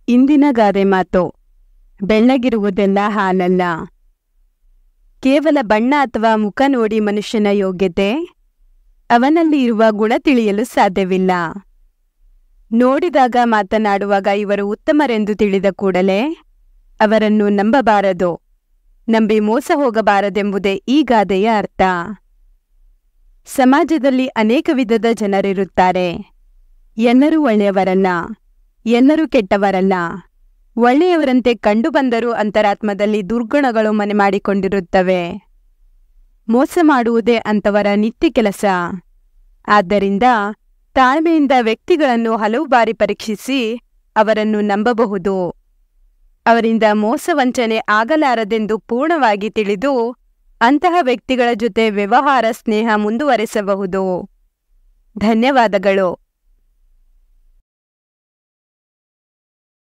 ಇಂದಿನ ಗಾದೆ ಮಾತು: ಬೆಳ್ಳಗಿರುವುದೆಲ್ಲ ಹಾಲಲ್ಲ. ಕೇವಲ ಬಣ್ಣ ಅಥವಾ ಮುಖ ನೋಡಿ ಮನುಷ್ಯನ ಯೋಗ್ಯತೆ, ಅವನಲ್ಲಿ ಇರುವ ಗುಣ ತಿಳಿಯಲು ಸಾಧ್ಯವಿಲ್ಲ. ನೋಡಿದಾಗ ಮಾತನಾಡುವಾಗ ಇವರು ಉತ್ತಮರೆಂದು ತಿಳಿದ ಕೂಡಲೇ ಅವರನ್ನು ನಂಬಬಾರದು, ನಂಬಿ ಮೋಸ ಹೋಗಬಾರದೆಂಬುದೇ ಈ ಗಾದೆಯ ಅರ್ಥ. ಸಮಾಜದಲ್ಲಿ ಅನೇಕ ವಿಧದ ಜನರಿರುತ್ತಾರೆ. ಎಲ್ಲರೂ ಒಳ್ಳೆಯವರಲ್ಲ, ಎಲ್ಲರೂ ಕೆಟ್ಟವರಲ್ಲ. ಒಳ್ಳೆಯವರಂತೆ ಕಂಡುಬಂದರೂ ಅಂತರಾತ್ಮದಲ್ಲಿ ದುರ್ಗುಣಗಳು ಮನೆ ಮಾಡಿಕೊಂಡಿರುತ್ತವೆ. ಮೋಸ ಮಾಡುವುದೇ ಅಂಥವರ ನಿತ್ಯ ಕೆಲಸ. ಆದ್ದರಿಂದ ತಾಳ್ಮೆಯಿಂದ ವ್ಯಕ್ತಿಗಳನ್ನು ಹಲವು ಬಾರಿ ಪರೀಕ್ಷಿಸಿ ಅವರನ್ನು ನಂಬಬಹುದು. ಅವರಿಂದ ಮೋಸ ವಂಚನೆ ಆಗಲಾರದೆಂದು ಪೂರ್ಣವಾಗಿ ತಿಳಿದು ಅಂತಹ ವ್ಯಕ್ತಿಗಳ ಜೊತೆ ವ್ಯವಹಾರ ಸ್ನೇಹ ಮುಂದುವರೆಸಬಹುದು. ಧನ್ಯವಾದಗಳು.